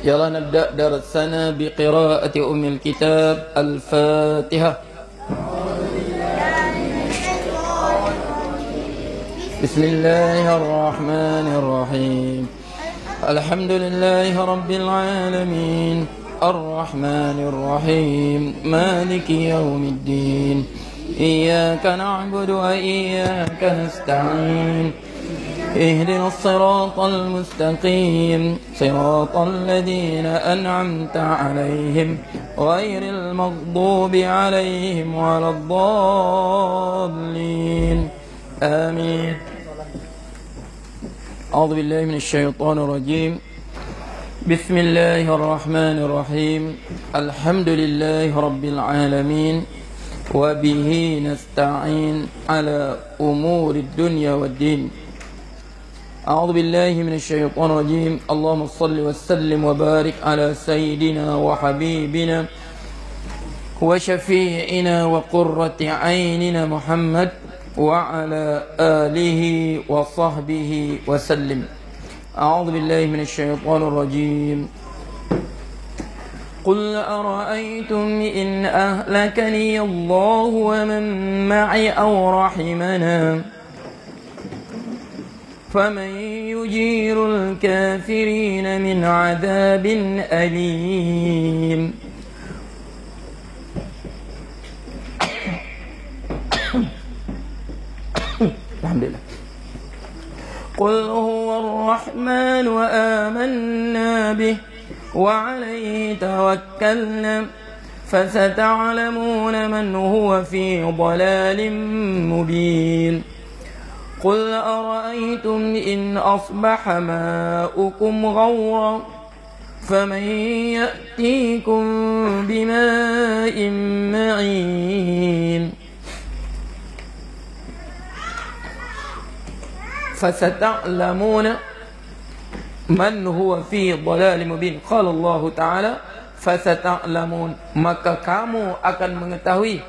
يلا نبدأ درسنا بقراءة أم الكتاب الفاتحة. بسم الله الرحمن الرحيم. الحمد لله رب العالمين الرحمن الرحيم مالك يوم الدين إياك نعبد وإياك نستعين اهدنا الصراط المستقيم صراط الذين أنعمت عليهم غير المغضوب عليهم ولا الضالين آمين. أعوذ بالله من الشيطان الرجيم. بسم الله الرحمن الرحيم. الحمد لله رب العالمين وبه نستعين على أمور الدنيا والدين. أعوذ بالله من الشيطان الرجيم. اللهم صل وسلم وبارك على سيدنا وحبيبنا وشفيعنا وقرة عيننا محمد وعلى آله وصحبه وسلم. أعوذ بالله من الشيطان الرجيم. قل أرأيتم إن أهلكني الله ومن معي أو رحمنا فمن يجير الكافرين من عذاب أليم. الحمد لله. قل هو الرحمن وآمنا به وعليه توكلنا فستعلمون من هو في ضلال مبين. قل أرأيتم إن أصبح ماؤكم غورا فمن يأتيكم بماء معين. فستعلمون من هو في ضلال مبين. قال الله تعالى فستعلمون, maka kamu akan mengetahui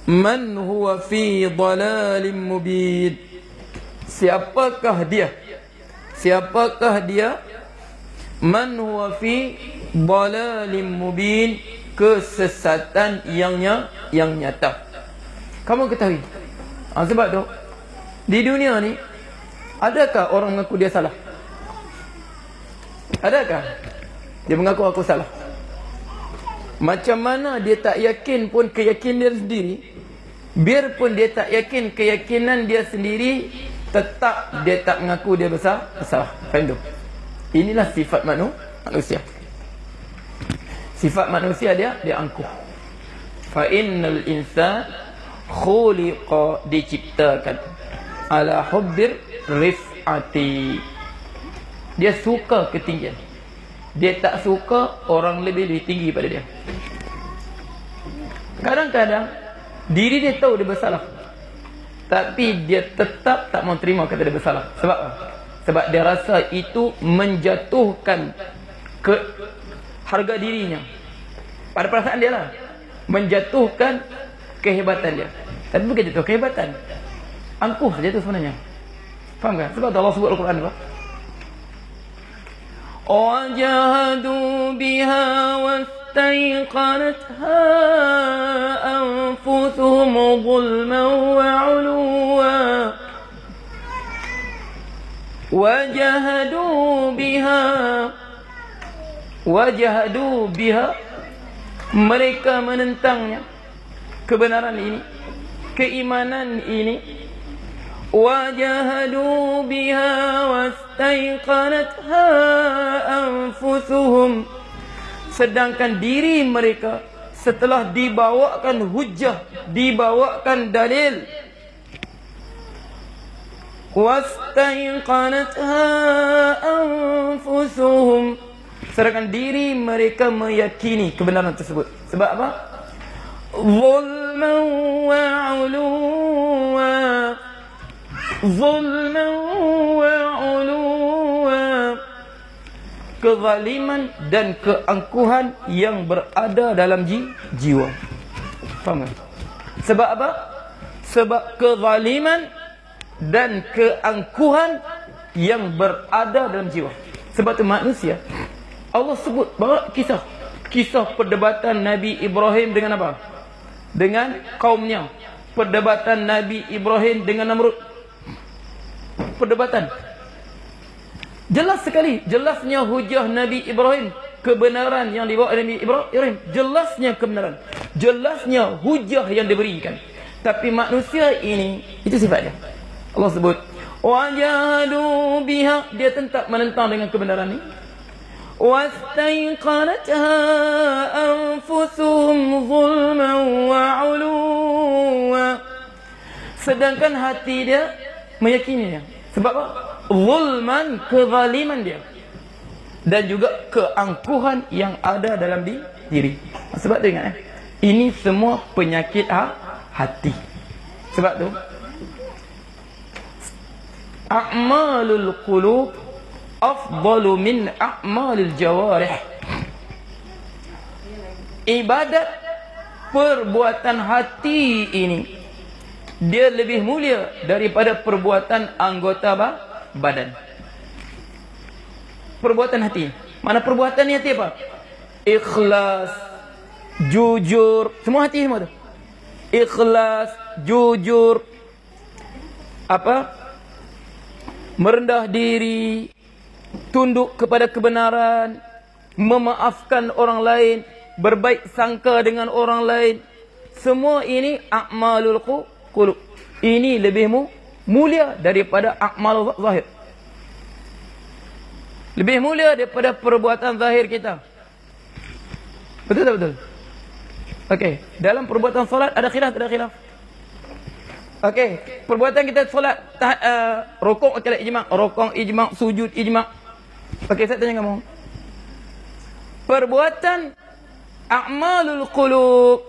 man huwa fi dhalalin mubin, siapakah dia man huwa fi dhalalin mubin, kesesatan yang nyata. Kamu ketahui. Sebab tu di dunia ni adakah orang mengaku dia salah? Adakah dia mengaku aku salah? Macam mana dia tak yakin pun keyakinan dia sendiri, biarpun dia tak yakin keyakinan dia sendiri, tetap dia tak mengaku dia bersalah. Faham tu? Inilah sifat manusia. Sifat manusia dia angkuh. Fa innal insan khuliqa, diciptakan ala hubbir rif'ati, dia suka ketinggian. Dia tak suka orang lebih tinggi pada dia. Kadang-kadang diri dia tahu dia bersalah, tapi dia tetap tak mau terima kata dia bersalah. Sebab apa? Sebab dia rasa itu menjatuhkan ke harga dirinya, pada perasaan dia lah, menjatuhkan kehebatan dia. Tapi bukan jatuh kehebatan, angkuh saja itu sebenarnya. Faham kan? Sebab Allah sebut Al-Quran apa? وَجَهَدُوا بِهَا وَاسْتَيْقَنَتْهَا أَنفُسُهُمْ ظُلْمًا وَعُلُوًّا وَجَهَدُوا بِهَا, mereka menentangnya, kebenaran ini, keimanan ini. وَجَهَدُوا بِهَا وَاسْتَيْقَنَتْهَا أَنفُسُهُمْ, sedangkan diri mereka setelah dibawakan hujjah, dibawakan dalil, وَاسْتَيْقَنَتْهَا أَنفُسُهُمْ, sedangkan diri mereka meyakini kebenaran tersebut. Sebab apa? ظُلْمًا وَعُلُوًّا, kezaliman dan keangkuhan yang berada dalam jiwa. Faham tak? Sebab apa? Sebab kezaliman dan keangkuhan yang berada dalam jiwa. Sebab tu manusia, Allah sebut bahawa kisah perdebatan Nabi Ibrahim dengan apa? Dengan kaumnya. Perdebatan Nabi Ibrahim dengan Namrud. Perdebatan. Jelas sekali, jelasnya hujah Nabi Ibrahim, kebenaran yang dibawa oleh Nabi Ibrahim, jelasnya kebenaran, jelasnya hujah yang diberikan. Tapi manusia ini, itu sifat dia. Allah sebut wajahadu biha, dia tetap menentang dengan kebenaran ini. wastaiqanatha anfusuhum zulman wa 'uluwa, sedangkan hati dia meyakininya. Sebab apa? Zulman, kezaliman dia, dan juga keangkuhan yang ada dalam diri. Sebab tu ingat, ini semua penyakit hati. Sebab tu a'malul qulub afdalu min a'malil jawarih. Ibadat perbuatan hati ini, dia lebih mulia daripada perbuatan anggota badan. Perbuatan hati. Mana perbuatan hati apa? Ikhlas, jujur, semua hati semua tu. Ikhlas, jujur, apa? Merendah diri, tunduk kepada kebenaran, memaafkan orang lain, berbaik sangka dengan orang lain. Semua ini a'malul qulub. Ini lebih mulia daripada a'mal zahir. Lebih mulia daripada perbuatan zahir kita. Betul tak betul? Okey, dalam perbuatan solat ada khilaf, ada khilaf. Okey, perbuatan kita solat rukuk okey ijma', rukuk ijma', sujud ijma'. Okey, saya tanya kamu. Perbuatan a'malul qulub,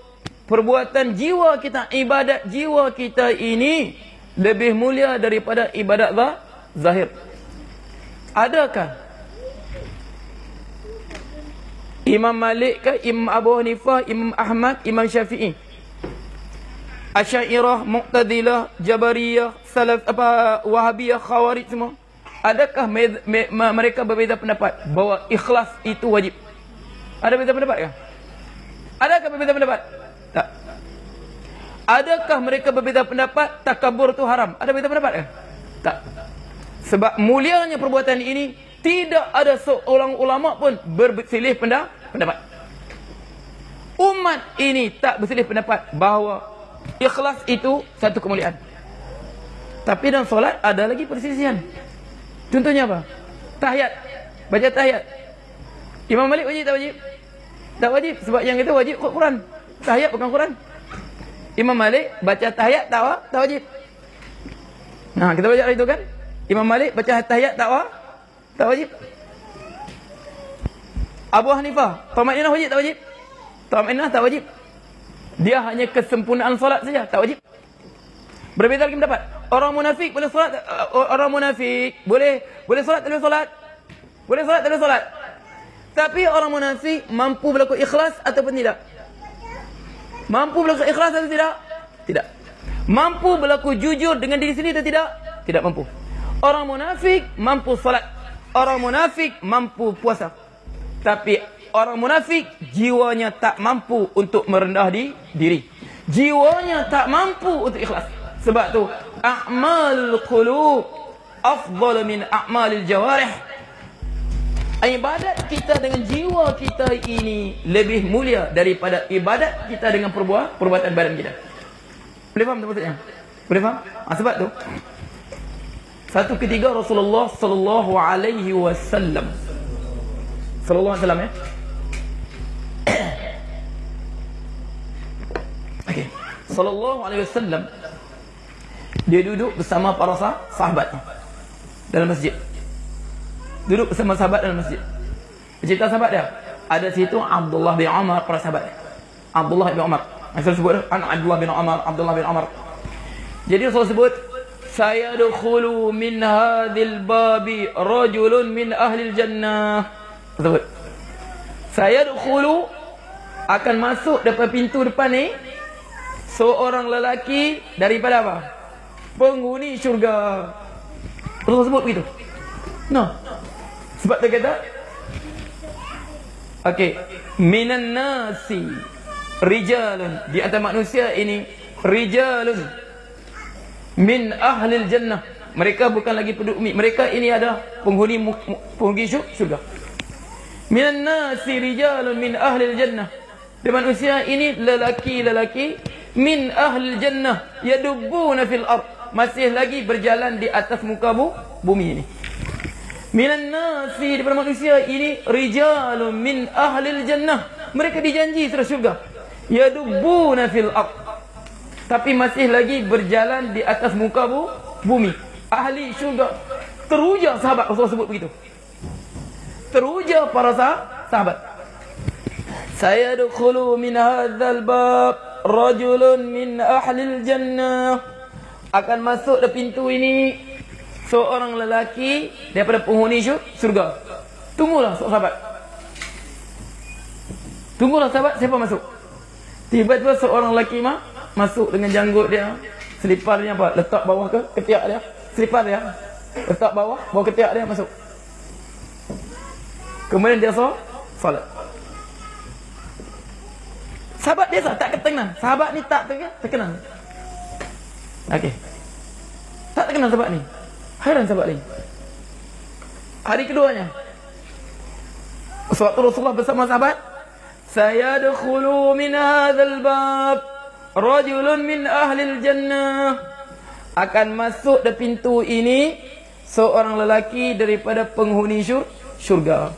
perbuatan jiwa kita, ibadat jiwa kita ini lebih mulia daripada ibadat zahir. Adakah Imam Malik ke, Imam Abu Hanifah, Imam Ahmad, Imam Syafi'i, Asy'ariyah, Mu'tazilah, Jabariyah, Salaf, Wahabiyah, Khawarij semua, adakah mereka berbeza pendapat bahawa ikhlas itu wajib? Ada beza pendapat ke? Adakah berbeza pendapat? Tak. Adakah mereka berbeza pendapat takabur itu haram? Ada beza pendapat ke? Tak. Sebab mulianya perbuatan ini, tidak ada seorang ulama pun berselisih pendapat. Umat ini tak berselisih pendapat bahawa ikhlas itu satu kemuliaan. Tapi dalam solat ada lagi perselisihan. Contohnya apa? Tahiyat. Baca tahiyat. Imam Malik wajib tak wajib? Tak wajib. Sebab yang itu wajib Quran. Tahiyat bukan Quran. Imam Malik baca tahiyat tak wajib. Nah, kita baca itu kan? Imam Malik baca tahiyat tak wajib. Abu Hanifah, Thama'ninah wajib tak wajib? Thama'ninah tak wajib. Dia hanya kesempurnaan solat saja, tak wajib. Berbeza lagi pendapat. Orang munafik boleh solat, orang munafik boleh solat, tak boleh solat. Boleh solat, tak boleh solat. Tapi orang munafik mampu berlaku ikhlas ataupun tidak? Mampu berlaku ikhlas atau tidak? Tidak. Mampu berlaku jujur dengan diri sendiri atau tidak? Tidak mampu. Orang munafik mampu solat. Orang munafik mampu puasa. Tapi orang munafik jiwanya tak mampu untuk merendah diri. Jiwanya tak mampu untuk ikhlas. Sebab tu a'malul qulub afdal min a'malil jawarih. Ibadat kita dengan jiwa kita ini lebih mulia daripada ibadat kita dengan perbuatan badan kita. Boleh faham tak maksudnya? Boleh faham? Sebab tu satu ketika Rasulullah sallallahu alaihi wasallam ya. Okey. Sallallahu alaihi wasallam dia duduk bersama para sahabat dalam masjid. Duduk bersama sahabat dalam masjid. Cerita sahabat dia. Ada situ Abdullah bin Umar, para sahabat. Abdullah bin Umar. Rasul sebut Abdullah bin Umar. Jadi Rasul sebut sayadkhulu min hadhil babi rajulun min ahli jannah. Sebut sayadkhulu, akan masuk depan pintu depan ni seorang lelaki daripada apa? Penghuni syurga. Rasul sebut begitu. No. Sebab dia kata, okey, minan nasi rijalun, di antara manusia ini rijalun min ahlil jannah, mereka bukan lagi penduduk bumi, mereka ini adalah penghuni syurga. Minan nasi rijalun min ahlil jannah, di manusia ini lelaki-lelaki min ahlil jannah yadubbuna fil ard, masih lagi berjalan di atas muka bumi ini. Minan nasi, daripada manusia ini rijalun min ahlil jannah, mereka dijanji surga syurga. Yadubbuna fil ard, tapi masih lagi berjalan di atas muka bumi. Ahli syurga. Teruja sahabat Rasulullah sebut begitu. Teruja para sahabat. Sayadkhulu min hadzal bab rajulun min ahlil jannah, akan masuk dari pintu ini seorang lelaki daripada penghuni syurga. Tunggulah sahabat. Tunggulah sahabat, siapa masuk? Tiba-tiba seorang lelaki masuk dengan janggut dia, selipar dia apa? Letak bawah ke ketiak dia. Selipar dia letak bawah ketiak dia, masuk. Kemudian dia solat. Sahabat dia tak terkenal. Sahabat ni tak terkenal. Okey. Tak terkenal sahabat ni. Hairan sahabat ni. Hari keduanya, sewaktu Rasulullah bersama sahabat, sayadkhulu min hadzal bab rajulun min ahlil jannah, akan masuk dari pintu ini seorang lelaki daripada penghuni syurga.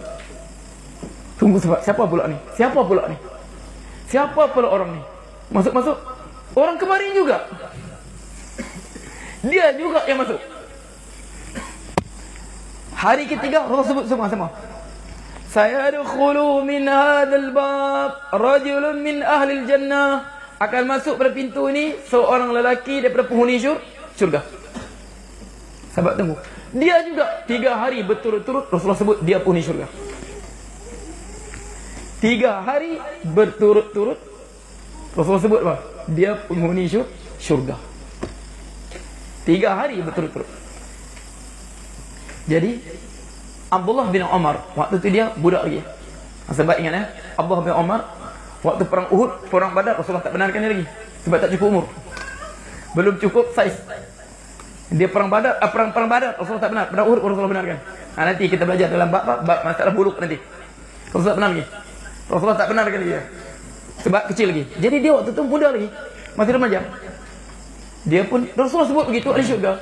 Tunggu sahabat, siapa pula ni? Siapa pula ni? Siapa pula orang ni? Masuk-masuk. Orang kemarin juga. Dia juga yang masuk. Hari ketiga Rasul sebut sama-sama. Sayadkhulu min hadzal bab rajulun min ahlil jannah, akan masuk pada pintu ini seorang lelaki daripada penghuni syurga. Sahabat tunggu. Dia juga 3 hari berturut-turut Rasulullah sebut dia penghuni syurga. 3 hari berturut-turut Rasulullah sebut apa? Dia penghuni syurga. 3 hari berturut-turut. Jadi Abdullah bin Umar, waktu itu dia budak lagi. Sebab ingat ya, Abdullah bin Umar waktu perang Uhud, perang Badar, Rasulullah tak benarkan dia lagi. Sebab tak cukup umur. Belum cukup saiz. Dia perang Badar, perang Badar Rasulullah tak benar. Perang Uhud Rasulullah benarkan. Nanti kita belajar dalam bab masalah buluk nanti. Rasulullah tak benar lagi. Rasulullah tak benarkan lagi. Sebab kecil lagi. Jadi dia waktu itu muda lagi. Masih remaja. Dia pun Rasulullah sebut begitu ahli syurga.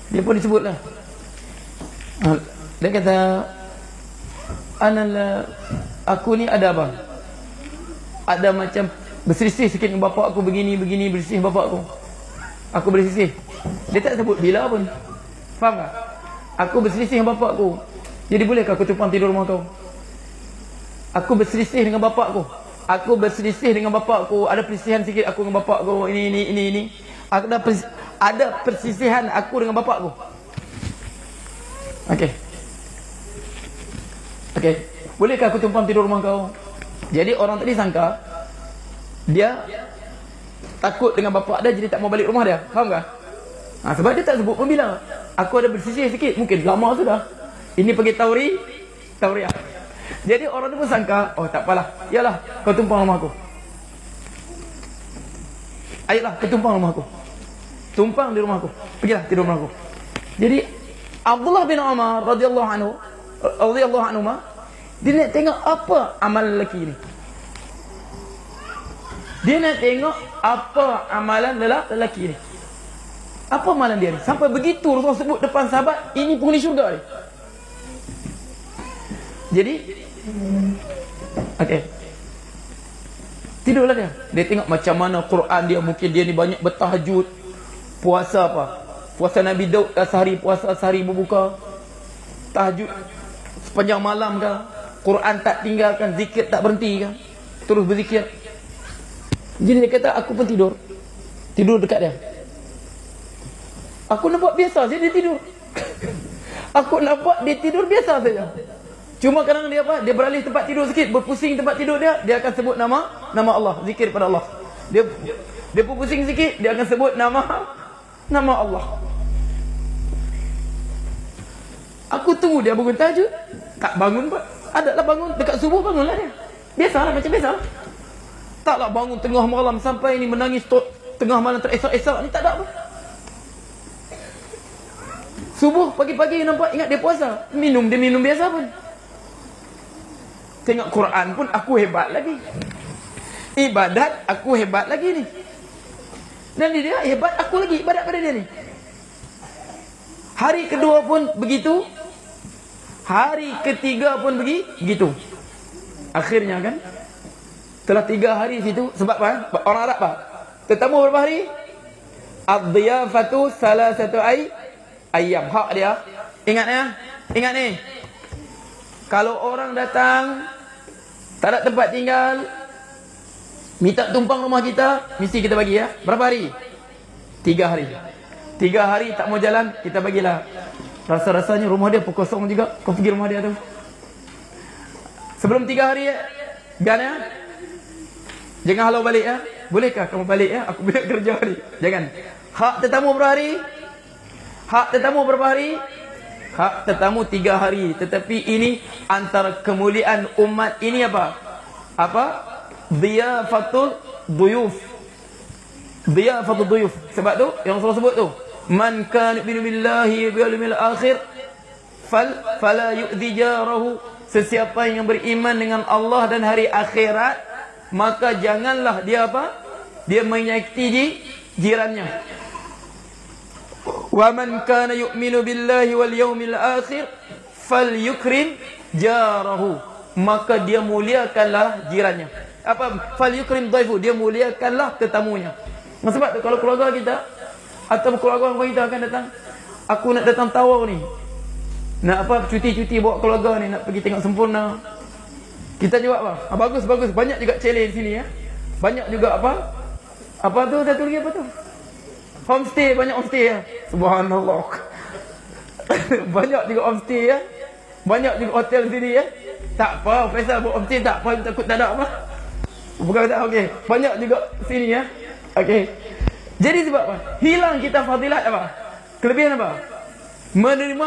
Dia pun disebutlah. Dia kata, aku ni ada apa? Ada macam berselisih sikit dengan bapak aku, begini berselisih dengan bapak aku. Aku berselisih. Dia tak sebut bila pun. Faham tak? Aku berselisih dengan bapak aku. Jadi bolehkah aku tumpang tidur rumah kau? Aku berselisih dengan bapak aku. Aku berselisih dengan bapak aku. Ada perselisihan sikit aku dengan bapak aku. Ini. Ada perselisihan aku dengan bapak aku. Okey. Bolehkah aku tumpang tidur rumah kau? Jadi orang tadi sangka dia takut dengan bapak dia, jadi tak mau balik rumah dia. Faham tak? Sebab dia tak sebut pun bila. Aku ada bersisih sikit, mungkin lama sudah. Ini pergi tauriah. Jadi orang tu pun sangka, oh tak apalah. Yalah, kau tumpang rumah aku. Ayolah, kau tumpang rumah aku. Tumpang di rumah aku. Pergilah tidur rumah aku. Jadi Abdullah bin Umar radhiyallahu anhu, dia nak tengok apa amal lelaki ni. Dia nak tengok apa amalan lelaki ni. Apa amalan dia ni? Sampai begitu Rasulullah sebut depan sahabat, ini penghuni syurga ni. Jadi tidurlah dia. Dia tengok macam mana Quran dia. Mungkin dia ni banyak bertahajud. Puasa apa? Puasa Nabi Daud sehari puasa, sehari berbuka. Tahajud sepanjang malam ke? Quran tak tinggalkan, zikir tak berhenti kan? Terus berzikir. Jadi dia kata, aku pun tidur dekat dia. Aku nampak biasa saja dia tidur. Aku nampak dia tidur biasa saja. Cuma kadang dia apa? Dia beralih tempat tidur sikit, berpusing tempat tidur dia akan sebut nama Allah, zikir pada Allah. Dia berpusing sikit, dia akan sebut nama Allah. Aku tunggu dia bangun tahajud. Tak bangun pun. Adalah bangun dekat subuh, bangunlah dia. Biasalah, macam biasalah. Taklah bangun tengah malam sampai ni menangis tengah malam teresak-esak ni, tak ada apa. Subuh pagi-pagi nampak ingat dia puasa. Minum, dia minum biasa pun. Tengok Quran pun aku hebat lagi. Ibadat aku hebat lagi ni. Dan dia hebat, aku lagi ibadat pada dia ni. Hari kedua pun begitu. Hari ketiga pun begitu. Akhirnya kan, setelah 3 hari situ, sebab apa? Orang Arab apa? Tetamu berapa hari? Ad-diyafatu salasatu ayyam. Hak dia. Ingat ya? Ingat ni. Kalau orang datang, tak ada tempat tinggal, minta tumpang rumah kita, mesti kita bagi ya. Berapa hari? 3 hari. 3 hari tak mau jalan, kita bagilah. Rasa-rasanya rumah dia pun kosong juga. Kau pergi rumah dia tu. Sebelum 3 hari ya, gan ya. Jangan halau balik ya. Bolehkah kamu balik ya? Aku bila kerja ni. Jangan. Hak tetamu berapa hari? Hak tetamu berapa hari? Hak tetamu 3 hari. Tetapi ini antara kemuliaan umat ini apa? Apa? Dhiyafatul duyuf. Dhiyafatul duyuf. Sebab tu yang Rasulullah sebut tu, man kana yu'minu billahi wal yawmil akhir fala yu'dhi jarahu. Sesiapa yang beriman dengan Allah dan hari akhirat, maka janganlah dia apa? Dia menyakiti jirannya. Wa man kana yu'minu billahi wal yawmil akhir falyukrim jarahu. Maka dia muliakanlah jirannya. Apa? Falyukrim dhaifu, dia muliakanlah tetamunya. Sebab tu kalau keluarga kita atau keluarga orang kita akan datang, aku nak datang tawau ni, nak apa, cuti-cuti bawa keluarga ni, nak pergi tengok sempurna. Kita jawab apa? Bagus, bagus. Banyak juga challenge sini ya. Banyak juga apa? Apa tu? Satu lagi apa tu? Homestay, banyak homestay ya. Subhanallah. Banyak juga homestay ya. Banyak juga hotel sini ya. Tak apa, Faisal buat homestay tak apa, takut tak ada apa. Bukan tak, okey. Banyak juga sini ya. Okey. Jadi sebab apa? Hilang kita fadilat apa? Kelebihan apa? Menerima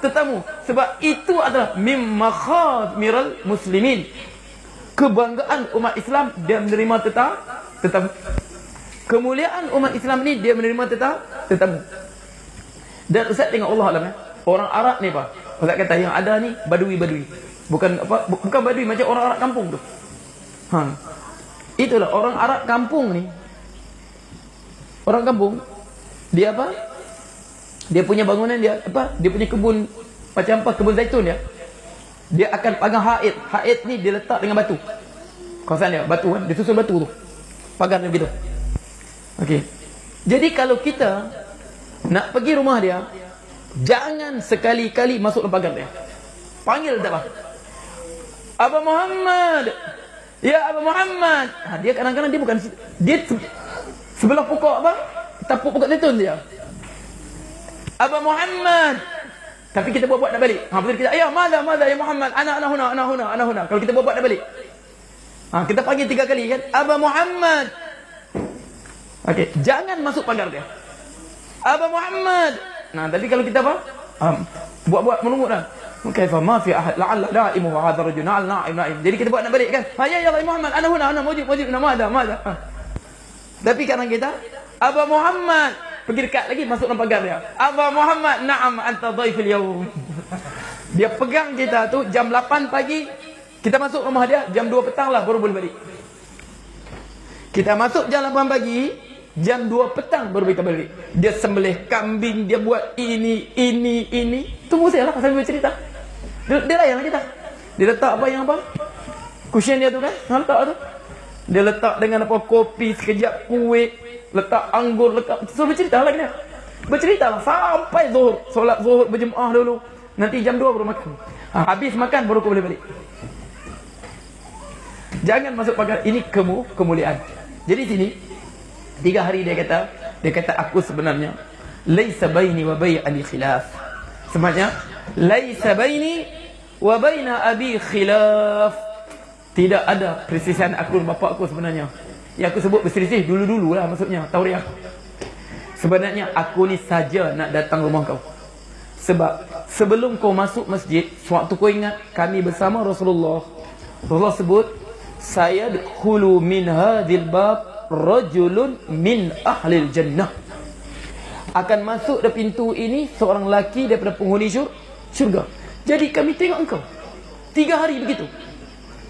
tetamu. Sebab itu adalah mim makhadmirul muslimin. Kebanggaan umat Islam, dia menerima tetamu. Kemuliaan umat Islam ni, dia menerima tetamu. Dan Ustaz tengok Allah alam ya. Orang Arab ni apa? Ustaz kata yang ada ni badui-badui. Bukan apa? Bukan badui macam orang Arab kampung tu. Itulah orang Arab kampung ni. Orang kampung, dia apa? Dia punya bangunan dia apa? Dia punya kebun macam apa? Kebun zaitun dia. Dia akan pagang haid. Haid ni dia letak dengan batu. Kawasan dia batu kan, dia susun batu tu. Pagar dia begitu. Okey. Jadi kalau kita nak pergi rumah dia, jangan sekali-kali masuk dalam pagar dia. Panggil tak apa? Abah Muhammad. Ya Abah Muhammad. Dia kadang-kadang dia bukan, dia sebelah pokok apa? Tapuk pokok zaitun dia. Abah Muhammad. Tapi kita buat nak balik. Betul kita, ya mana ya Muhammad, ana huna. Kalau kita buat nak balik. Kita panggil 3 kali kan, Abah Muhammad. Okey, jangan masuk pagar dia. Abah Muhammad. Tapi kalau kita apa? Buat menunggu dah. Kaifa ma fi ahad la'alla la'imu wa hadha rajul na'im. Jadi kita buat nak balik kan. Ya Muhammad, ana huna, ana mawjud, nama ada. Tapi kadang kita, Abah Muhammad, pergi dekat lagi, masuk dalam pagar dia. Abah Muhammad, na'am anta dhaifil yawm. Dia pegang kita tu jam 8 pagi, kita masuk rumah dia jam 2 petang lah baru boleh balik. Kita masuk jam 8 pagi, jam 2 petang baru kita balik. Dia sembelih kambing, dia buat ini. Tunggu saya lah sambil bercerita. Dia layan kita. Dia letak apa yang apa? Cushion dia tu kan? Letak tu. Dia letak dengan apa, kopi, sekejap kuih, letak anggur, so bercerita lah dia. Bercerita lah sampai zuhur. Solat zuhur berjemaah dulu. Nanti jam 2 baru makan. Habis makan baru kau boleh balik. Jangan masuk pagar. Ini kemuliaan. Jadi sini 3 hari dia kata aku sebenarnya laisa baini wa baini khilaf. Sebenarnya laisa baini wa baina abi khilaf. Tidak ada perselisihan aku dan bapa aku sebenarnya. Yang aku sebut berselisih dulu-dulu lah maksudnya, tauriah. Sebenarnya aku ni saja nak datang rumah kau. Sebab sebelum kau masuk masjid, sewaktu kau ingat kami bersama Rasulullah sebut, saya dkhulu min hadhil bab rajulun min ahlil jannah. Akan masuk dari pintu ini seorang lelaki daripada penghuni syurga. Jadi kami tengok engkau 3 hari begitu.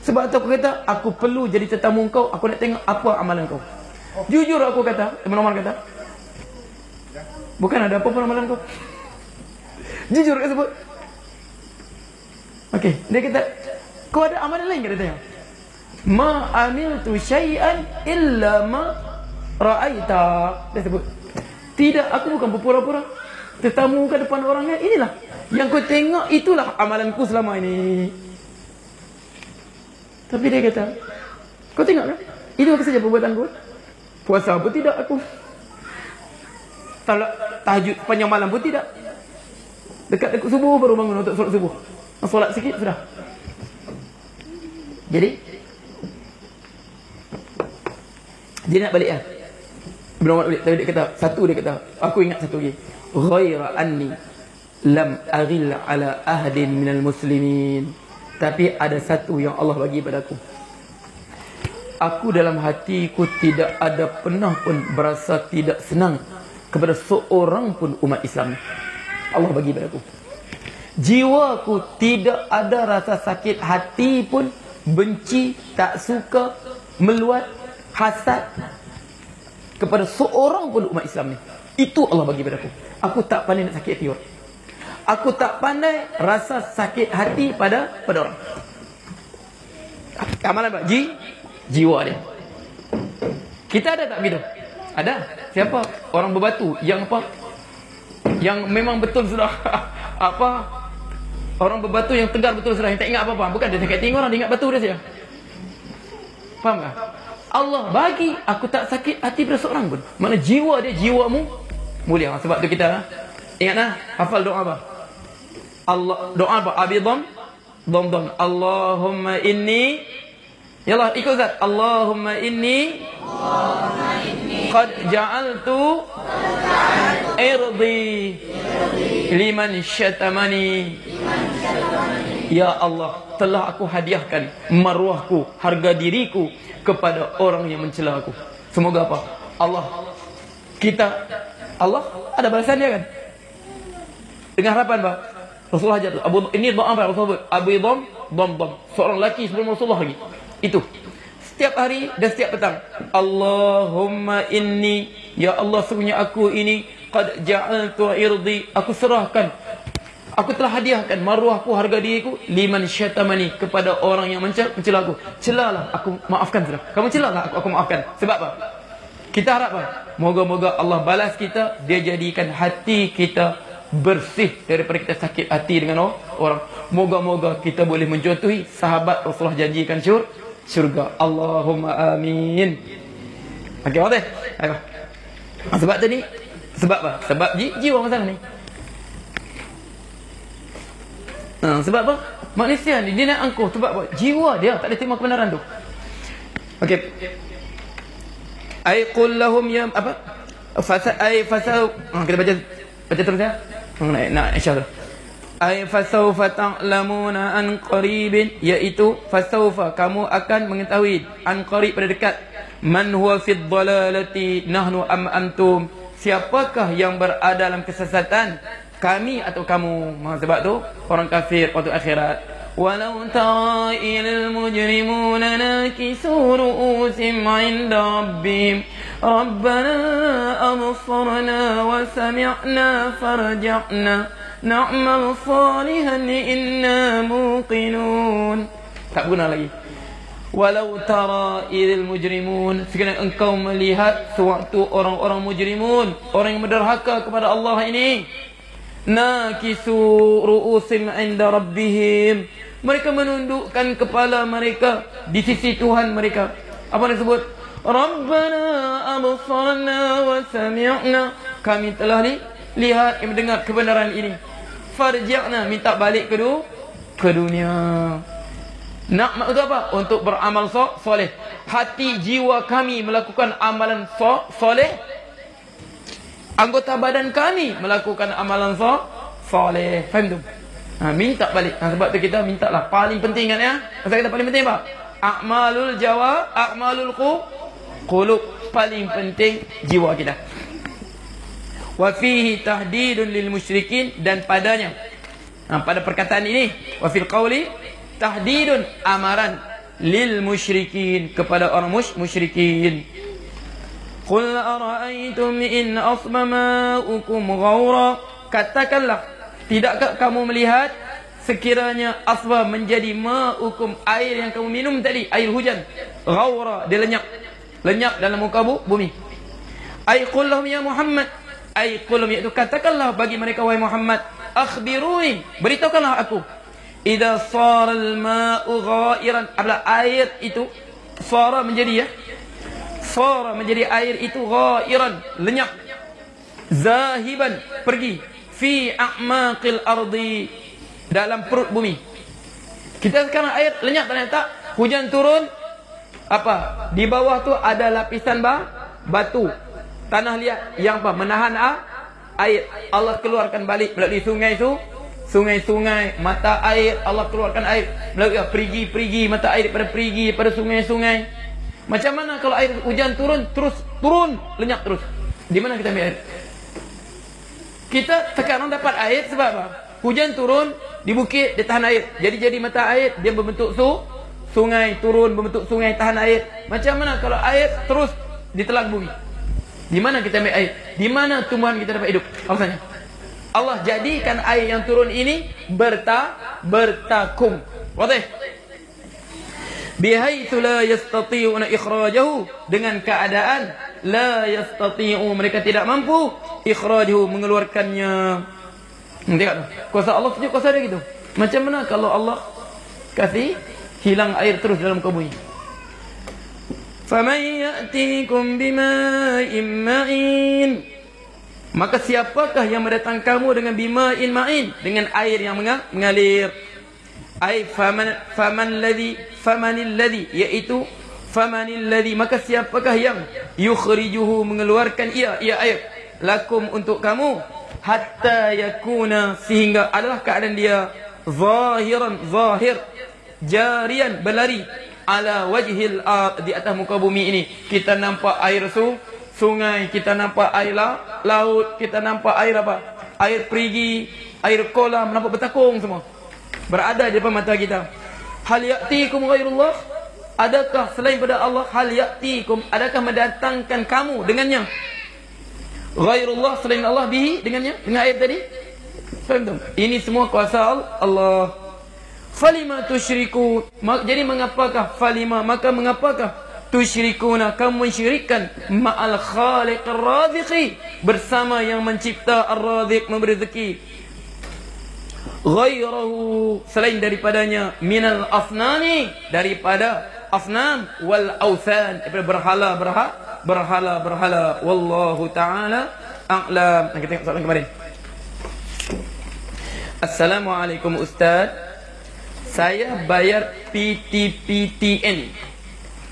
Sebab tu aku kata, aku perlu jadi tetamu kau. Aku nak tengok apa amalan kau. Jujur aku kata, Ibn Umar kata, bukan ada apa pun amalan kau. Jujur dia sebut. Okey, dia kata, kau ada amalan lain ke? Dia tanya, ma amiltu syai'an illa ma ra'aita. Dia sebut, tidak, aku bukan berpura-pura tetamu ke depan orang lain. Inilah yang kau tengok, itulah amalanku selama ini. Tapi dia kata, kau tengok kan? Itu apa saja perbuatan kau. Puasa pun tidak aku. Tahajud panjang malam pun tidak. Dekat subuh baru bangun untuk solat subuh. Solat sikit sudah. Jadi dia nak balik lah. Ibn Umar balik. Tapi dia kata, dia kata, aku ingat satu lagi. Ghaira anni lam aghil ala ahadin minal muslimin. Tapi ada satu yang Allah bagi padaku. Aku dalam hatiku tidak ada pernah pun berasa tidak senang kepada seorang pun umat Islam. Allah bagi padaku. Jiwaku tidak ada rasa sakit hati pun, benci, tak suka, meluat, hasad kepada seorang pun umat Islam ni. Itu Allah bagi padaku. Aku tak pandai nak sakit hati orang. Aku tak pandai rasa sakit hati pada orang. Amalan apa? Jiwa dia. Kita ada tak begitu? Ada. Siapa? Orang berbatu yang apa? Yang memang betul sudah apa? Orang berbatu yang tegar betul sudah, yang tak ingat apa-apa. Bukan dia sakit hati orang, dia ingat batu dia saja. Faham tak? Allah bagi aku tak sakit hati pada seorang pun. Mana jiwa dia, jiwamu mulia. Sebab tu kita ingatlah, hafal doa apa? Allah, doa apa? Abi dham. Allahumma inni, yalah ikut Zat. Allahumma inni qad ja'altu irdi liman syatamani. Ya Allah, telah aku hadiahkan maruahku, harga diriku kepada orang yang mencela aku. Semoga apa? Allah ada balasan dia kan? Dengan harapan apa? Rasulullah jatuh. Ini doa apa Rasulullah? Abu Dham. Seorang lelaki sebelum Rasulullah lagi. Itu. Setiap hari dan setiap petang. Allahumma inni, ya Allah sesungguhnya aku ini qad ja'altu irdi, aku serahkan, aku telah hadiahkan maruahku, harga diriku, liman syatamani, kepada orang yang mencela aku. Celalah, aku maafkan sudah. Kamu celalah, aku maafkan. Sebab apa? Kita harap apa? Moga-moga Allah balas kita, dia jadikan hati kita bersih daripada kita sakit hati dengan orang. Moga-moga kita boleh mencontohi sahabat Rasulullah janjikan syurga. Allahumma amin. Okey, okey. Sebab tadi, sebab apa? Sebab jiwa masalah ni. Sebab apa? Manusia ni dia nak angkuh. Sebab apa? Jiwa dia tak boleh terima kebenaran tu. Okey. Ai qul lahum ya apa? Fasau. Kita baca terus ya. Nak insya-Allah. Ai fasawfa ta'lamuna an qaribin, iaitu fasawfa, kamu akan mengetahui, an qarib, pada dekat, man huwa fid dhalalati nahnu am antum, siapakah yang berada dalam kesesatan, kami atau kamu. Sebab tu orang kafir waktu akhirat. Walau tara ilal mujrimuna nakisu ru'usim 'inda rabbihim rabbana absarna wa sami'na farji'na na'mal salihan inna muqinun. Tak guna lagi. Walau tara ilal mujrimun, sekiranya engkau melihat sewaktu orang-orang mujrimun, orang yang menderhaka kepada Allah ini, nakisu ru'usim 'inda rabbihim, mereka menundukkan kepala mereka di sisi Tuhan mereka. Apa yang disebut? Rabbana absarna wa sami'na, kami telah lihat dan mendengar kebenaran ini. Farji'na, minta balik ke dunia. Nak maksud apa? Untuk beramal soleh. Hati jiwa kami melakukan amalan soleh. Anggota badan kami melakukan amalan salih. Faham tu? Minta balik. Sebab tu kita minta lah. Paling penting kan ya? Pasal kita paling penting apa? A'malul jawab, a'malul qulub. Paling penting jiwa kita. Wa fihi tahdidun lil musyrikin, dan padanya pada perkataan ini, wa fil qawli tahdidun, amaran lil musyrikin, kepada orang musyrikin. Qul ara'aytum in asma ma'ukum ghawra, katakanlah, tidakkah kamu melihat sekiranya asba menjadi ma'ukum, air yang kamu minum tadi, air hujan, ghawra, dia lenyap dalam muka bumi. Ay qul lahum ya Muhammad, ay qul lahum, iaitu katakanlah bagi mereka wahai Muhammad, akhbiruni, beritahukanlah aku, idza sara al-ma'u ghairan, apabila air itu sara menjadi sara menjadi air itu ghairan, lenyap, zahiban, pergi, fi a'maqil ardi, dalam perut bumi. Kita sekarang air lenyap, ternyata hujan turun, apa? Di bawah tu ada lapisan batu, tanah liat yang menahan air. Allah keluarkan balik melalui sungai-sungai, mata air. Allah keluarkan air melalui perigi mata air daripada perigi, daripada sungai-sungai. Macam mana kalau air hujan turun, terus turun, lenyap terus? Di mana kita ambil air? Kita sekarang dapat air sebab apa? Hujan turun di bukit, dia tahan air. Jadi mata air, dia berbentuk sungai, turun berbentuk sungai, tahan air. Macam mana kalau air terus ditelan bumi? Di mana kita ambil air? Di mana tumbuhan kita dapat hidup? Maksudnya Allah jadikan air yang turun ini bertakum. Wadah. Bihaitsu la yastati'una ikhrajahu, dengan keadaan la yastati'u, mereka tidak mampu, ikhrajahu, mengeluarkannya. Tengok tu. Kuasa Allah punya kuasa dia gitu. Macam mana kalau Allah kasih hilang air terus dalam bumi? Faman ya'tikum bima'in ma'in, maka siapakah yang mendatang kamu dengan bima'in ma'in, dengan air yang mengalir. Ai famanil ladzi, yaitu famanil ladzi, maka siapakah yang yukhrijuhu, mengeluarkan ia air, lakum, untuk kamu, hatta yakuna, sehingga adalah keadaan dia zahir, jarian, berlari, ala wajhil ard, di atas muka bumi ini. Kita nampak air sungai, kita nampak air laut, kita nampak air apa? Air perigi, air kolam, nampak bertakung semua, berada di depan mata kita. Hal ya'tikum ghairullah, adakah selain pada Allah? Hal ya'tikum, adakah mendatangkan kamu dengannya? Ghairullah, selain Allah, bihi, dengannya, dengan air tadi. Faham? Ini semua kuasa Allah. Falima tusyriku, jadi mengapakah, falima, maka mengapakah, tusyrikuna, kamu mensyirikkan, ma'al khaliq ar-raziqi, bersama yang mencipta, ar-raziq, memberi rezeki, ghairahu, selain daripadanya, minal asnani, daripada asnam, wal awthan, daripada berhala. Wallahu ta'ala a'lam. Kita tengok soalan kemarin. Assalamualaikum Ustaz, saya bayar PTPTN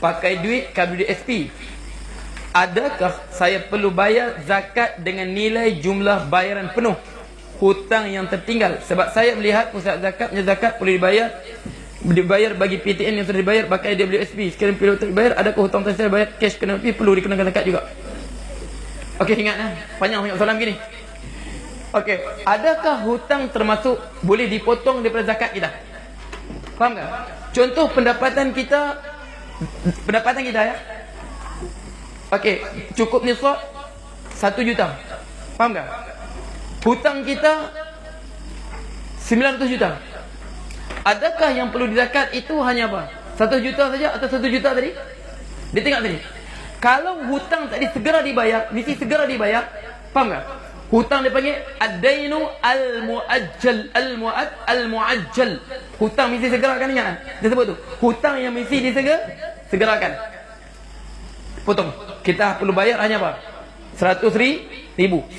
pakai duit KWSP. Adakah saya perlu bayar zakat dengan nilai jumlah bayaran penuh hutang yang tertinggal? Sebab saya melihat pusat zakatnya, zakat boleh dibayar bagi PTN yang sudah dibayar pakai WSP. Sekiranya perlu terbayar, adakah hutang tersebut bayar cash kena perlu dikenakan zakat juga? Okey, ingat panjang soalan begini. Okey, adakah hutang termasuk boleh dipotong daripada zakat kita? Faham tak? Contoh pendapatan kita ya. Okey, cukup nisab 1 juta. Faham tak? Hutang kita 900 juta. Adakah yang perlu dizakat itu hanya apa? 1 juta saja atau 1 juta tadi? Dia tengok tadi. Kalau hutang tadi segera dibayar, mesti segera dibayar. Faham tak? Hutang dipanggil ad-dainu al-mu'ajjal. Hutang mesti segerakan, ingat kan? Dia sebut tu. Hutang yang mesti disegerakan. Potong. Kita perlu bayar hanya apa? 100,000.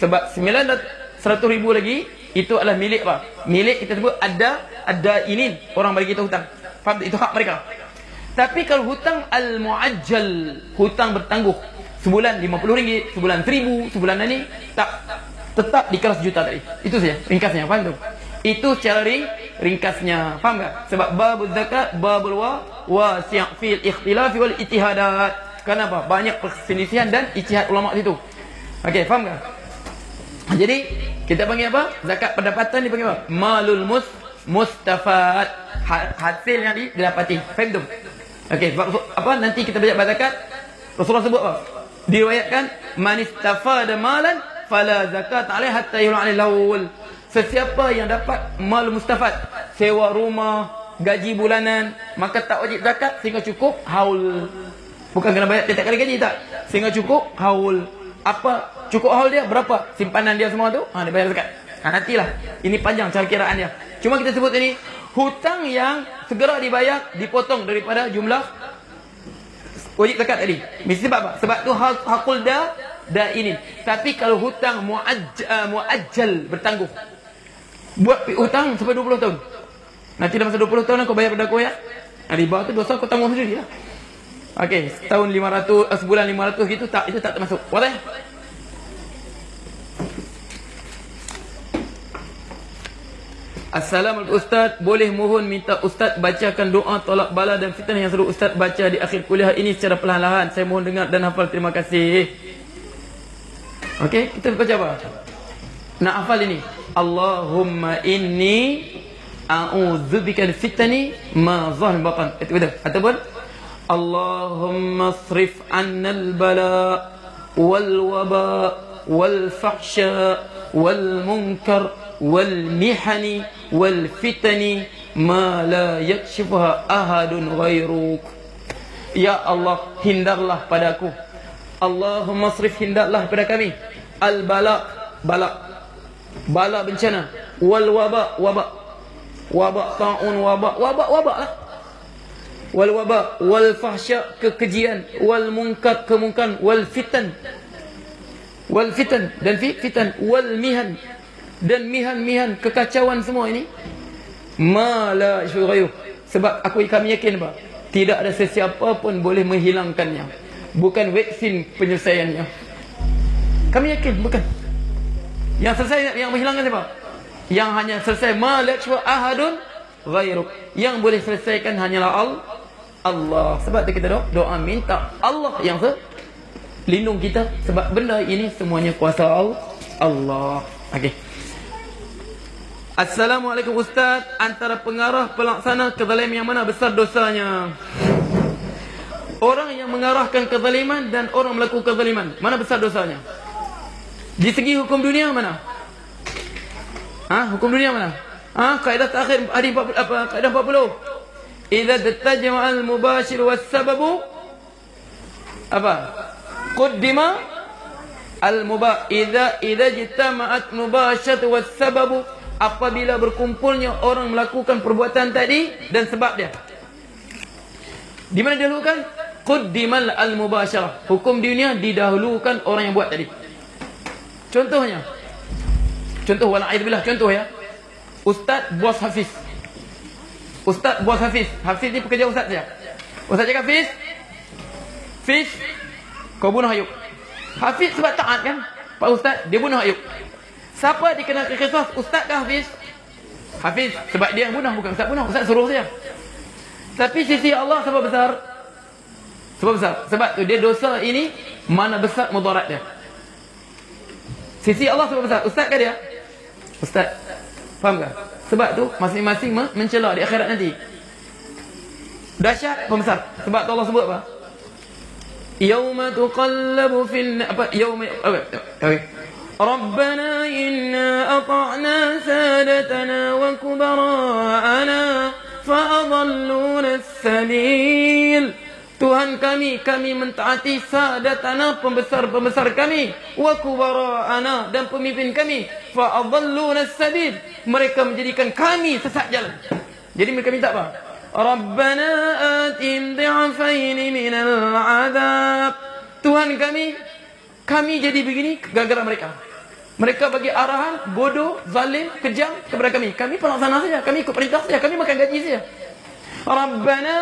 Sebab 100,000 lagi itu adalah milik apa? Milik kita sebut ada ini, orang bagi kita hutang. Faham? Itu hak mereka. Tapi kalau hutang al-mu'ajjal, hutang bertangguh, sebulan RM50, sebulan RM1,000, sebulan ini tak. tetap di keras juta tadi. Itu saja ringkasnya, faham tu? Itu secara ringkasnya, faham tak? Sebab babul zakat, babul wasi' fil ikhtilaf wal ijtihadat. Kenapa? Banyak perselisihan dan ijtihad ulama situ. Okey, faham tak? Jadi kita panggil apa? Zakat pendapatan dipanggil apa? Malul mustafad, hasil yang didapati. Faham tu? Okey, apa nanti kita belajar zakat, Rasulullah sebut apa? Diriwayatkan man istafada malan fala zakat alaihi hatta yul'al al-lawl. Sesiapa yang dapat mal mustafad, sewa rumah, gaji bulanan, maka tak wajib zakat sehingga cukup haul. Bukan kena bayar tiap kali gaji, tak. Sehingga cukup haul. Apa cukup haul dia? Berapa simpanan dia semua tu? Dia bayar zakat. Nantilah. Ini panjang cara kiraan dia. Cuma kita sebut ini hutang yang segera dibayar dipotong daripada jumlah wajib zakat tadi. Mesti sebab apa? Sebab tu hakul ini. Tapi kalau hutang muajjal bertangguh, buat hutang sampai 20 tahun. Nanti dalam masa 20 tahun kau bayar pada aku ya. Riba tu dosa kau tanggung sendiri lah. Okey, setahun 500, sebulan 500 gitu tak, itu tak termasuk. Boleh? Assalamualaikum Ustaz, boleh mohon minta Ustaz bacakan doa tolak bala dan fitnah yang suruh Ustaz baca di akhir kuliah ini secara perlahan-lahan. Saya mohon dengar dan hafal, terima kasih. Okey, kita baca apa? Nak hafal ini. Allahumma inni a'udzubika min fitni ma zahir batan. Itu betul. Ataupun Allahumma asrif 'anna al-bala wal waba wal fahsya wal munkar wal mihani wal fitani ma la yakshifuha ahadun ghairuk. Ya Allah, hindarlah padaku. Allahumma asrif, hindarlah pada kami al bala, bala bencana, wal waba taun, waba lah, wal waba wal fahsya, kekejian, wal munkar, kemungkaran, wal fitan dan fitan, wal mihan dan mihan, kekacauan semua ini. Mala syughayu, sebab kami yakin bah, tidak ada sesiapa pun boleh menghilangkannya. Bukan vaksin penyelesaiannya. Kami yakin bukan. Yang selesai, yang menghilangkan siapa? Yang hanya selesai mala syughayu ahadun ghairuk. Yang boleh selesaikan hanyalah Allah. Sebab tu kita doa minta Allah yang lindung kita, sebab benda ini semuanya kuasa Allah. Okey. Assalamualaikum Ustaz, antara pengarah pelaksana kezaliman yang mana besar dosanya? Orang yang mengarahkan kezaliman dan orang melakukan kezaliman, mana besar dosanya? Di segi hukum dunia mana? Hukum dunia mana? Kaedah terakhir hadis apa? Kaedah 40. Idza tattajama al-mubashir was-sababu apa? Qaddima al-mubah. Idza jitama'at mubashiratu was-sababu, apabila berkumpulnya orang melakukan perbuatan tadi dan sebab dia. Di mana didahulukan? Qaddimal al-mubashirah. Hukum dunia didahulukan orang yang buat tadi. Contohnya, wala'idzubillah, contoh ya. Ustaz bos Hafiz. Ustaz bos Hafiz. Hafiz ni pekerja ustaz saja. Ustaz cakap, Hafiz, kau bunuh Ayub. Hafiz sebab taat kan Pak Ustaz, dia bunuh Ayub. Siapa dikenakan kisah? Ustaz ke Hafiz? Hafiz, sebab dia yang bunuh, bukan Ustaz bunuh. Ustaz suruh saja. Tapi sisi Allah sebab besar. Sebab tu dia dosa ini mana besar mudarat dia. Sisi Allah sebab besar. Ustaz ke dia? Ustaz. Faham tak? Sebab tu masing-masing mencela di akhirat nanti. Dahsyat pembesar. Sebab tu Allah sebut apa? Yauma tuqallabu fil Rabbana inna ata'na sadatana wa kubara'ana fa'adalluna as-sabil. Tuhan kami mentaati sadatana, pembesar-pembesar kami, wa kubara'ana, dan pemimpin kami, fa'adalluna as-sabil, mereka menjadikan kami sesat jalan. Jadi mereka minta apa? Rabbana atim di'afaini minal adab. Tuhan kami jadi begini gara-gara mereka. Mereka bagi arahan bodoh, zalim, kejam kepada kami. Kami pelaksana saja, kami ikut perintah saja, kami makan gaji saja. Rabbana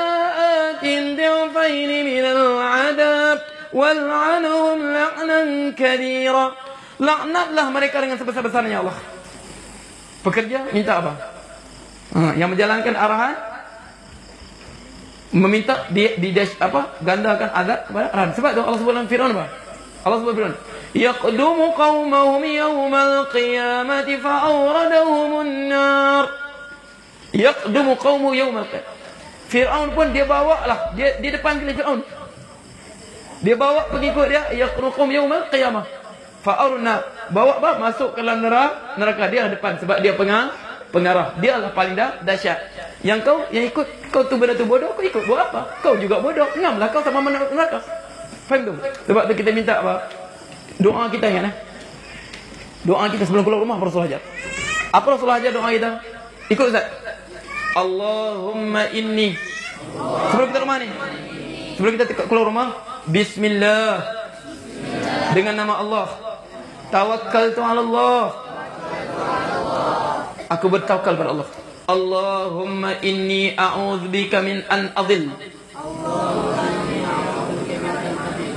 atim di'afaini minal adab wal'anhum la'nan kabira. Laknatlah mereka dengan sebesar-besarnya Allah. Pekerja minta apa? Yang menjalankan arahan meminta gandakan azab kepada arahan. Sebab tu Allah sebut dalam Firaun apa? Allah sebut Firaun, yaqdumu qaumahum yawmal qiyamati fa'awradahumun nar. Yaqdumu qaumu yawmal qiyamah. Firaun pun dia bawa lah, dia depan kali Firaun. Dia bawa pengikut dia, yaqdumu qaum yawmal qiyamah. Fa'arna, bawa masuk ke dalam neraka. Dia depan sebab dia pengarah. Dia lah paling dahsyat. Yang kau tu benda tu bodoh, kau ikut buat apa? Kau juga bodoh. Ngamlah kau sama neraka. Faham tu? Sebab tu kita minta apa? Doa kita ingat doa kita sebelum keluar rumah Rasulullah ajar. Apa Rasulullah ajar doa kita? Ikut Ustaz. Allahumma inni. Sebelum kita rumah ni. Sebelum kita keluar rumah, bismillah. Dengan nama Allah. Tawakkaltu 'ala Allah. Aku bertawakal pada Allah. Allahumma inni a'udzubika min an adil.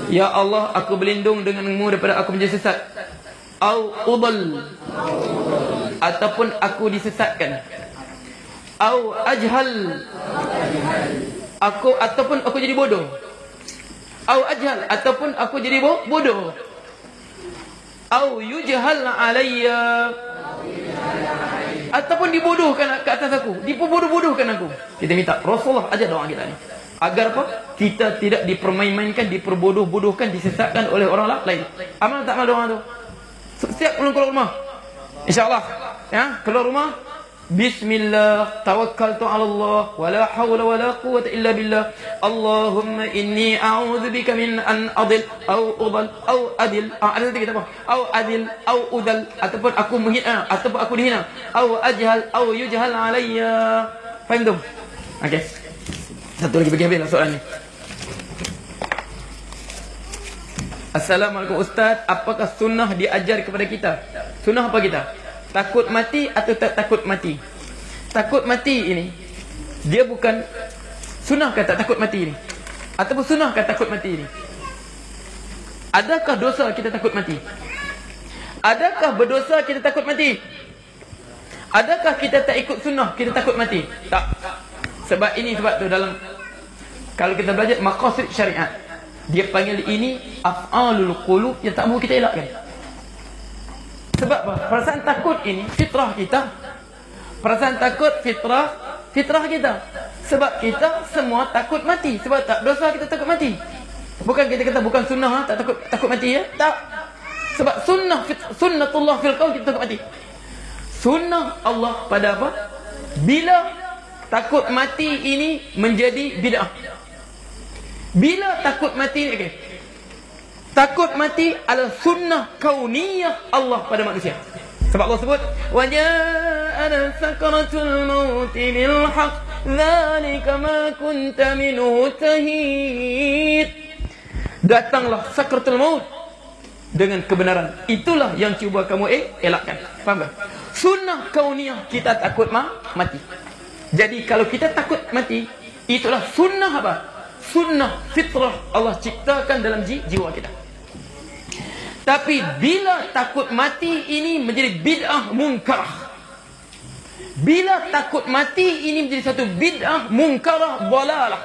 Ya Allah, aku berlindung denganmu daripada aku menjadi sesat. Au udal, ataupun aku disesatkan. Au ajhal, ataupun aku jadi bodoh. Au ajhal, ataupun aku jadi bodoh. Au yujhal alayya, ataupun dibodohkan ke atas aku, dibodoh-bodohkan aku. Kita minta Rasulullah ajar doa kita ni. Agar apa? Kita tidak dipermain-mainkan, diperbodoh-bodohkan, disesatkan oleh orang lain. Amal tak amal doa tu? Setiap keluar rumah, InsyaAllah ya, keluar rumah, bismillah, tawakkaltu 'ala Allah, wala hawla wala quwwata illa billah. Allahumma inni a'udzubika min an adil au udal au adil. Ada kita apa? Au adil au udal, ataupun aku menghina ataupun aku dihina. Au ajhal au yujhal alayya. Faham tu? Okey. Satu lagi bagi habislah soalan ni. Assalamualaikum Ustaz, apakah sunnah diajar kepada kita? Sunnah apa kita? Takut mati atau tak takut mati? Takut mati ini, dia bukan sunnah kan tak takut mati ini? Ataupun sunnah kan takut mati ini? Adakah dosa kita takut mati? Adakah berdosa kita takut mati? Adakah kita tak ikut sunnah kita takut mati? Tak. Sebab tu dalam, kalau kita belajar maqasid syariat, dia panggil ini af'alul qulub yang tak mahu kita elakkan. Sebab apa? Perasaan takut ini fitrah kita. Perasaan takut fitrah kita. Sebab kita semua takut mati. Sebab tak dosa kita takut mati. Bukan kita kata bukan sunnah tak takut mati ya. Tak. Sebab sunnatullah fil qaul kita takut mati. Sunnah Allah pada apa? Bila takut mati ini menjadi bid'ah. Bila takut mati, okay, takut mati adalah sunnah kauniyah Allah pada manusia. Sebab Allah sebut, wa ja'ana sakaratul maut bil haqq dzalika ma kunta minhu tahid. Datanglah sakaratul maut dengan kebenaran. Itulah yang cuba kamu elakkan. Faham tak? Sunnah kauniyah kita takut mati. Jadi kalau kita takut mati, itulah sunnah apa? Sunnah fitrah Allah ciptakan dalam jiwa kita. Tapi bila takut mati ini menjadi bid'ah munkarah. Bila takut mati ini menjadi satu bid'ah munkarah dalalah.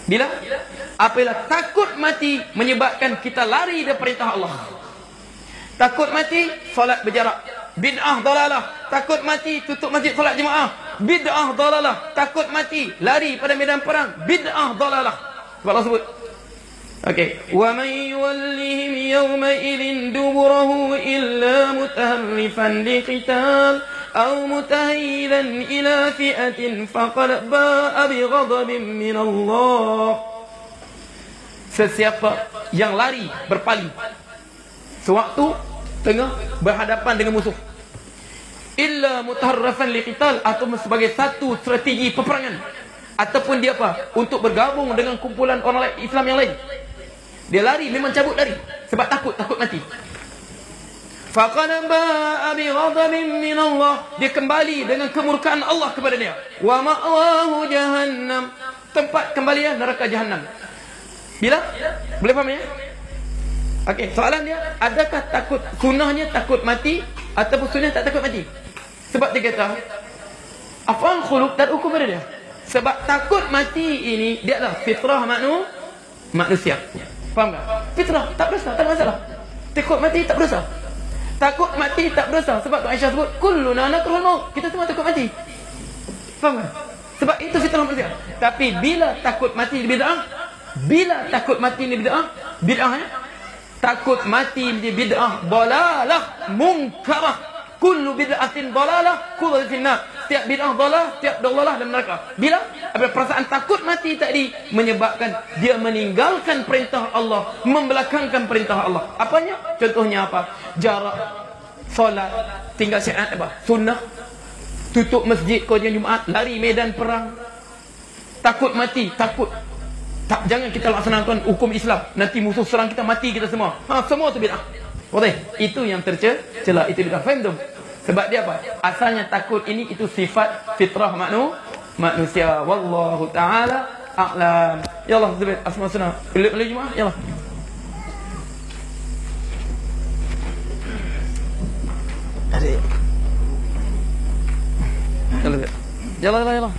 Bila? Apabila takut mati menyebabkan kita lari dari perintah Allah. Takut mati solat berjarak, bid'ah dalalah. Takut mati tutup masjid solat jemaah, bid'ah dalalah. Takut mati lari pada medan perang, bid'ah dalalah. Sebab Allah sebut, okey, wa may yuwallihim yawma idzin duburahu illa mutaharrifan liqital aw mutahilan ila fi'atin faqad ba'a bighadabin min Allah. Sesiapa yang lari berpaling sewaktu tengah berhadapan dengan musuh, illa mutaharrifan liqital, atau sebagai satu strategi peperangan, ataupun dia apa? Untuk bergabung dengan kumpulan orang Islam yang lain. Dia lari, memang cabut lari sebab takut mati. Faqad ba'a bi ghadabin min Allah, dia kembali dengan kemurkaan Allah kepada dia. Wa ma'wahu jahannam, tempat kembali neraka jahannam. Bila? Boleh faham ya? Okey, soalan dia, adakah takut sunnahnya takut mati ataupun sunnah tak takut mati? Sebab dia kata af'al khuluq dan hukum pada dia. Sebab takut mati ini dia adalah fitrah manusia. Faham tak? Fitrah, tak berdosa, tak ada masalah. Takut mati tak berdosa. Takut mati tak berdosa. Sebab tu Aisyah sebut kulluna nakrul maut. Kita semua takut mati. Faham tak? Sebab itu fitrah manusia. Tapi bila takut mati bid'ah, bila takut mati ni bid'ah, takut mati menjadi bid'ah dalalah munkarah. Kullu bid'atin dalalah kullu finnar. Setiap bid'ah dalalah, setiap dalalah dalam neraka. Bila apabila perasaan takut mati tadi menyebabkan dia meninggalkan perintah Allah, membelakangkan perintah Allah. Apanya? Contohnya apa? Jarak solat, tinggal syiat apa? Sunnah, tutup masjid kajian Jumaat, lari medan perang. Takut mati, takut. Tak, jangan kita laksanakan hukum Islam. Nanti musuh serang kita, mati kita semua. Semua tu bid'ah. Boleh? Itu yang tercela. Itu bid'ah. Faham tu? Sebab dia apa? Asalnya takut ini itu sifat fitrah manusia. Wallahu ta'ala a'lam. Ya Allah, Zubair, asma sunnah. Boleh jemaah? Ya Allah. Adik. Ya Allah, ya Allah.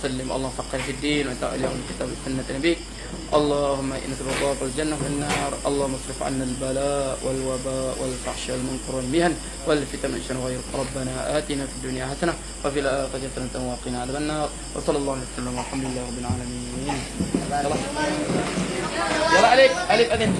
وسلم اللهم فقه في الدين وتعالى اليوم الكتاب سنة نبيك اللهم إن سبقات الجنة والنار اللهم اصرف عنا البلاء والوباء والفحش والمنكر والمهن والفتن والشر وغير ربنا آتنا في الدنيا حسنة وفي الآخرة حسنة وقنا عذاب النار وصلى الله عليه وسلم والحمد لله رب العالمين. يلا عليك ألف أذن.